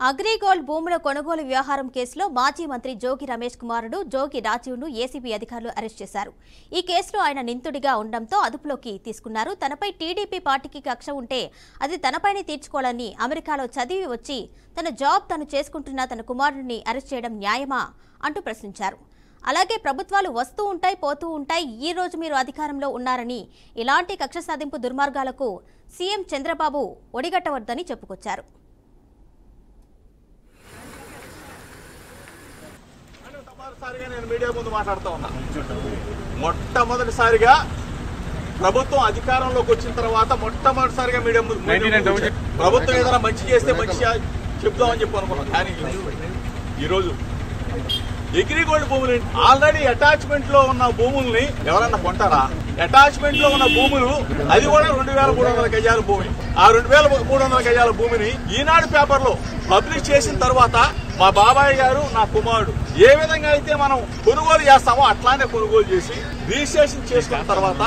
అగ్రిగోల్డ్ భూముల కొనుగోలు వ్యవహారం కేసులో మాజీ మంత్రి జోగి రమేష్ కుమారుడు జోగి రాజీవ్ను ఏసీబీ అధికారులు అరెస్ట్ చేశారు. ఈ కేసులో ఆయన నిందితుడిగా ఉండడంతో అదుపులోకి తీసుకున్నారు. తనపై టీడీపీ పార్టీకి కక్ష ఉంటే అది తనపైనే తీర్చుకోవాలని అమెరికాలో చదివి వచ్చి తన జాబ్ తను చేసుకుంటున్న తన కుమారుడిని అరెస్ట్ చేయడం న్యాయమా అంటూ ప్రశ్నించారు. అలాగే ప్రభుత్వాలు వస్తూ ఉంటాయి, పోతూ ఉంటాయి. ఈ రోజు మీరు అధికారంలో ఉన్నారని ఇలాంటి కక్ష సాధింపు దుర్మార్గాలకు సీఎం చంద్రబాబు ఒడిగట్టవద్దని చెప్పుకొచ్చారు. నేను మీడియా ముందు మాట్లాడుతూ ఉన్నా. మొట్టమొదటిసారిగా ప్రభుత్వం అధికారంలోకి వచ్చిన తర్వాత మొట్టమొదటిసారిగా మీడియా ముందు ప్రభుత్వం ఏదైనా మంచి చేస్తే మంచి చెప్దామని చెప్పి అనుకున్నాం. కానీ ఈరోజు అగ్రిగోల్డ్ భూములు ఆల్రెడీ అటాచ్మెంట్ లో ఉన్న భూముల్ని ఎవరన్నా కొంటారా? అటాచ్మెంట్ లో ఉన్న భూములు అది కూడా 2300 గజాల భూమి. ఆ 2300 గజాల భూమిని ఈనాడు పేపర్ లో పబ్లిష్ చేసిన తర్వాత మా బాబాయ్ గారు నా కుమారుడు ఏ విధంగా అయితే మనం కొనుగోలు చేస్తామో అట్లానే కొనుగోలు చేసి రిజిస్ట్రేషన్ చేసుకున్న తర్వాత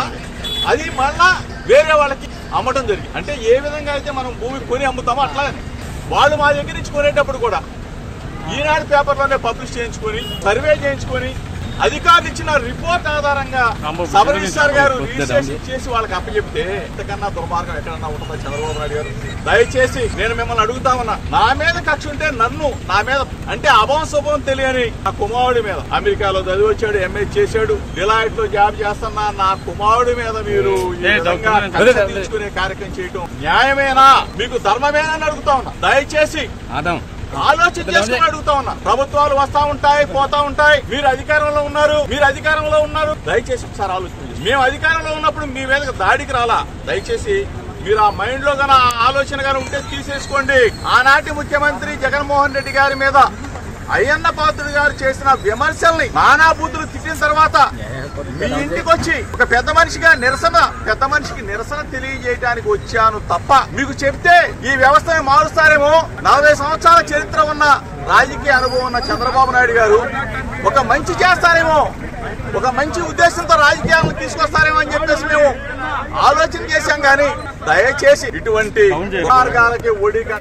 అది మళ్ళా వేరే వాళ్ళకి అమ్మటం జరిగింది. అంటే ఏ విధంగా అయితే మనం భూమి కొని అమ్ముతామో అట్లానే వాళ్ళు మా దగ్గర నుంచి కొనేటప్పుడు కూడా ఈనాడు పేపర్లోనే పబ్లిష్ చేయించుకొని సర్వే చేయించుకొని అధికారులు ఇచ్చిన రిపోర్ట్ ఆధారంగా సబ్ రిజిస్ట్రార్ గారు రిజిస్ట్రేషన్ చేసి వాళ్ళకి అప్పచెప్తే ఇంతకన్నా దుర్మార్గం ఎక్కడన్నా ఉంటుందా చంద్రబాబు నాయుడు గారు? దయచేసి నేను మిమ్మల్ని అడుగుతా ఉన్నా, నా మీద కక్ష ఉంటే నన్ను నా మీద అంటే అభం శుభం తెలియని నా కుమారుడి మీద అమెరికాలో చదివి వచ్చాడు, ఎంఏ చేశాడు, డిలాయిట్ లో జాబ్ చేస్తున్నా నా కుమారుడి మీద మీరు ఈ విధంగా కక్ష తీసుకునే కార్యక్రమం చేయటం న్యాయమేనా? మీకు ధర్మమేనా అని అడుగుతా ఉన్నా. దయచేసి ఆలోచన చేసుకుని అడుగుతా ఉన్నా. ప్రభుత్వాలు వస్తా ఉంటాయి, పోతా ఉంటాయి. మీరు అధికారంలో ఉన్నారు. దయచేసి ఒకసారి ఆలోచించండి. మేము అధికారంలో ఉన్నప్పుడు మీ మీద దాడికి రాలా. దయచేసి మీరు ఆ మైండ్ లో గాన ఆలోచన గాని ఉంటే తీసేసుకోండి. ఆనాటి ముఖ్యమంత్రి జగన్మోహన్ రెడ్డి గారి మీద అయ్యన్న పాత్రుడు గారు చేసిన విమర్శల్ని నానాబూతులు తిట్టిన తర్వాత మీ ఇంటికి వచ్చి ఒక పెద్ద మనిషికి నిరసన తెలియజేయడానికి వచ్చాను తప్ప మీకు చెప్తే ఈ వ్యవస్థని మారుస్తారేమో, 40 సంవత్సరాల చరిత్ర ఉన్న రాజకీయ అనుభవం ఉన్న చంద్రబాబు నాయుడు గారు ఒక మంచి చేస్తారేమో, ఒక మంచి ఉద్దేశంతో రాజకీయాలను తీసుకొస్తారేమో అని చెప్పేసి మేము ఆలోచన చేశాం. కానీ దయచేసి ఇటువంటి మార్గాలకి ఒడిగ